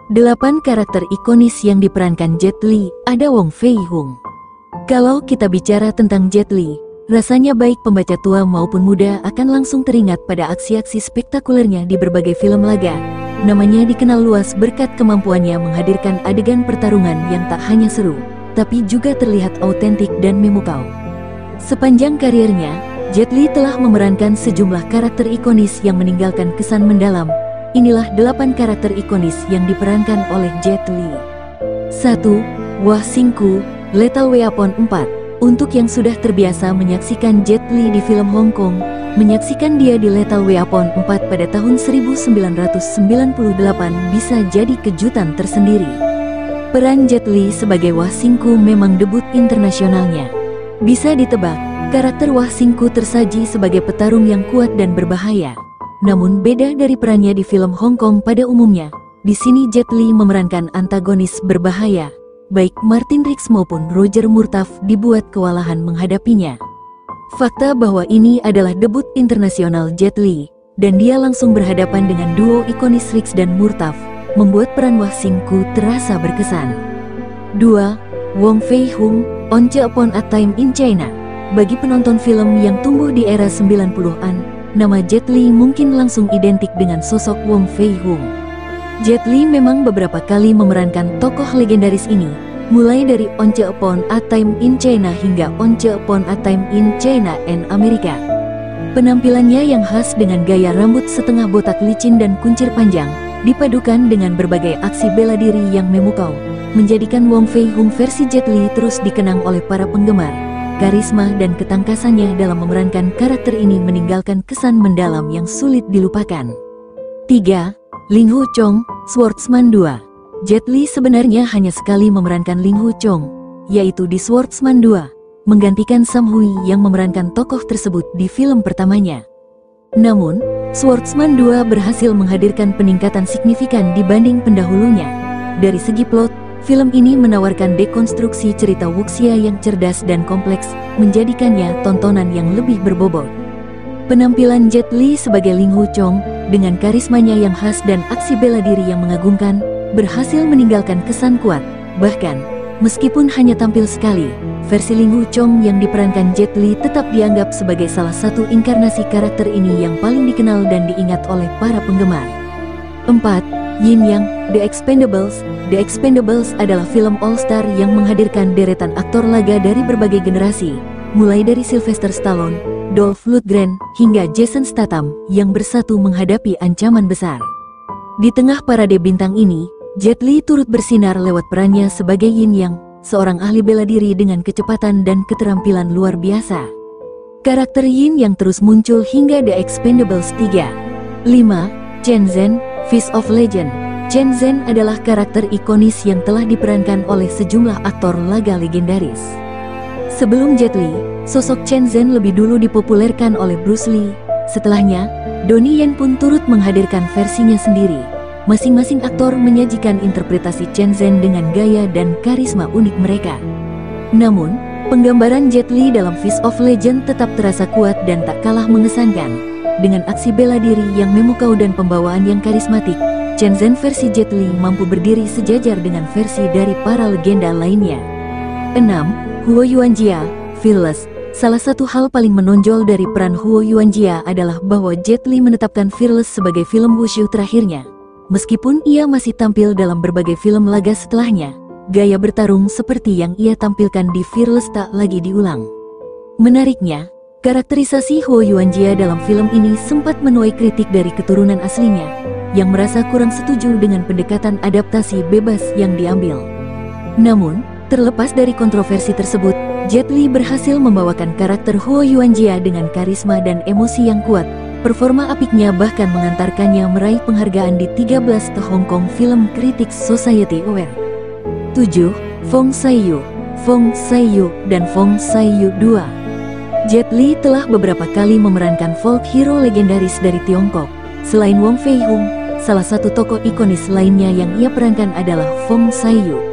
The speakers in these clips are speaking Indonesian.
8 karakter ikonis yang diperankan Jet Li, ada Wong Fei-hung. Kalau kita bicara tentang Jet Li, rasanya baik pembaca tua maupun muda akan langsung teringat pada aksi-aksi spektakulernya di berbagai film laga. Namanya dikenal luas berkat kemampuannya menghadirkan adegan pertarungan yang tak hanya seru, tapi juga terlihat autentik dan memukau. Sepanjang karirnya, Jet Li telah memerankan sejumlah karakter ikonis yang meninggalkan kesan mendalam. Inilah 8 karakter ikonis yang diperankan oleh Jet Li. 1. Wah Sing Ku, Lethal Weapon 4. Untuk yang sudah terbiasa menyaksikan Jet Li di film Hong Kong, menyaksikan dia di Lethal Weapon 4 pada tahun 1998 bisa jadi kejutan tersendiri. Peran Jet Li sebagai Wah Sing Ku memang debut internasionalnya. Bisa ditebak, karakter Wah Sing Ku tersaji sebagai petarung yang kuat dan berbahaya. Namun beda dari perannya di film Hong Kong pada umumnya, di sini Jet Li memerankan antagonis berbahaya. Baik Martin Riggs maupun Roger Murtaugh dibuat kewalahan menghadapinya. Fakta bahwa ini adalah debut internasional Jet Li, dan dia langsung berhadapan dengan duo ikonis Riggs dan Murtaugh, membuat peran Wah Sing Ku terasa berkesan. 2. Wong Fei-hung, Once Upon a Time in China. Bagi penonton film yang tumbuh di era 90-an, nama Jet Li mungkin langsung identik dengan sosok Wong Fei-hung. Jet Li memang beberapa kali memerankan tokoh legendaris ini, mulai dari Once Upon a Time in China hingga Once Upon a Time in China and America. Penampilannya yang khas dengan gaya rambut setengah botak licin dan kuncir panjang, dipadukan dengan berbagai aksi bela diri yang memukau, menjadikan Wong Fei-hung versi Jet Li terus dikenang oleh para penggemar. Karisma dan ketangkasannya dalam memerankan karakter ini meninggalkan kesan mendalam yang sulit dilupakan. 3. Ling Hu Chong, Swordsman 2. Jet Li sebenarnya hanya sekali memerankan Ling Hu Chong, yaitu di Swordsman 2, menggantikan Sam Hui yang memerankan tokoh tersebut di film pertamanya. Namun, Swordsman 2 berhasil menghadirkan peningkatan signifikan dibanding pendahulunya. Dari segi plot, film ini menawarkan dekonstruksi cerita wuxia yang cerdas dan kompleks, menjadikannya tontonan yang lebih berbobot. Penampilan Jet Li sebagai Ling Hu Chong, dengan karismanya yang khas dan aksi bela diri yang mengagumkan, berhasil meninggalkan kesan kuat. Bahkan, meskipun hanya tampil sekali, versi Ling Hu Chong yang diperankan Jet Li tetap dianggap sebagai salah satu inkarnasi karakter ini yang paling dikenal dan diingat oleh para penggemar. 4. Yin Yang, The Expendables. The Expendables adalah film all-star yang menghadirkan deretan aktor laga dari berbagai generasi, mulai dari Sylvester Stallone, Dolph Lundgren, hingga Jason Statham yang bersatu menghadapi ancaman besar. Di tengah parade bintang ini, Jet Li turut bersinar lewat perannya sebagai Yin Yang, seorang ahli bela diri dengan kecepatan dan keterampilan luar biasa. Karakter Yin Yang terus muncul hingga The Expendables 3. 5. Chen Zhen, Fist of Legend. Chen Zhen adalah karakter ikonis yang telah diperankan oleh sejumlah aktor laga legendaris. Sebelum Jet Li, sosok Chen Zhen lebih dulu dipopulerkan oleh Bruce Lee. Setelahnya, Donnie Yen pun turut menghadirkan versinya sendiri. Masing-masing aktor menyajikan interpretasi Chen Zhen dengan gaya dan karisma unik mereka. Namun, penggambaran Jet Li dalam Fist of Legend tetap terasa kuat dan tak kalah mengesankan. Dengan aksi bela diri yang memukau dan pembawaan yang karismatik, Chen Zhen versi Jet Li mampu berdiri sejajar dengan versi dari para legenda lainnya. 6. Huo Yuanjia, Fearless. Salah satu hal paling menonjol dari peran Huo Yuanjia adalah bahwa Jet Li menetapkan Fearless sebagai film wushu terakhirnya. Meskipun ia masih tampil dalam berbagai film laga setelahnya, gaya bertarung seperti yang ia tampilkan di Fearless tak lagi diulang. Menariknya, karakterisasi Huo Yuanjia dalam film ini sempat menuai kritik dari keturunan aslinya, yang merasa kurang setuju dengan pendekatan adaptasi bebas yang diambil. Namun, terlepas dari kontroversi tersebut, Jet Li berhasil membawakan karakter Huo Yuanjia dengan karisma dan emosi yang kuat. Performa apiknya bahkan mengantarkannya meraih penghargaan di 13 The Hong Kong Film Critics Society Award. 7. Fong Sai-yu, Fong Sai-yu dan Fong Sai-yu 2. Jet Li telah beberapa kali memerankan folk hero legendaris dari Tiongkok. Selain Wong Fei-hung, salah satu tokoh ikonis lainnya yang ia perankan adalah Fong Sai-yu.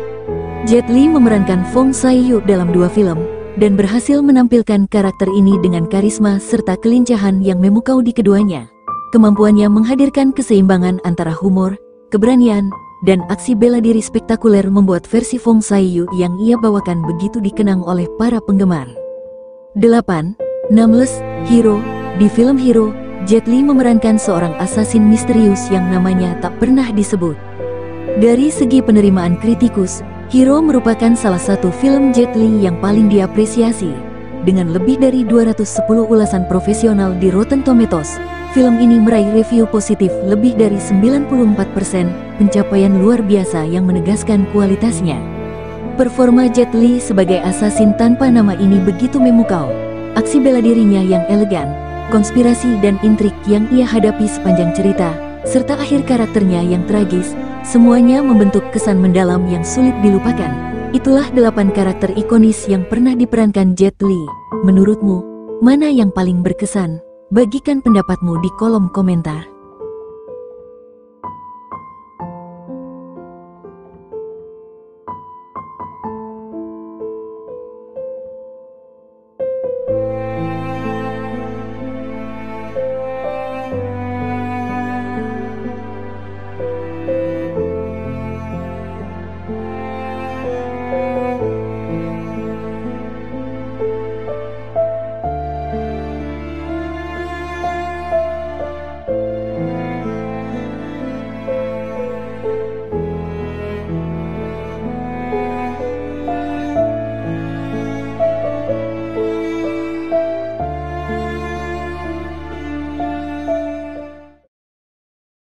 Jet Li memerankan Fong Sai-yu dalam 2 film, dan berhasil menampilkan karakter ini dengan karisma serta kelincahan yang memukau di keduanya. Kemampuannya menghadirkan keseimbangan antara humor, keberanian, dan aksi bela diri spektakuler membuat versi Fong Sai-yu yang ia bawakan begitu dikenang oleh para penggemar. 8. Nameless Hero. Di film Hero, Jet Li memerankan seorang asasin misterius yang namanya tak pernah disebut. Dari segi penerimaan kritikus, Hero merupakan salah satu film Jet Li yang paling diapresiasi. Dengan lebih dari 210 ulasan profesional di Rotten Tomatoes, film ini meraih review positif lebih dari 94%, pencapaian luar biasa yang menegaskan kualitasnya. Performa Jet Li sebagai asasin tanpa nama ini begitu memukau. Aksi bela dirinya yang elegan, konspirasi dan intrik yang ia hadapi sepanjang cerita, serta akhir karakternya yang tragis, semuanya membentuk kesan mendalam yang sulit dilupakan. Itulah 8 karakter ikonis yang pernah diperankan Jet Li. Menurutmu, mana yang paling berkesan? Bagikan pendapatmu di kolom komentar.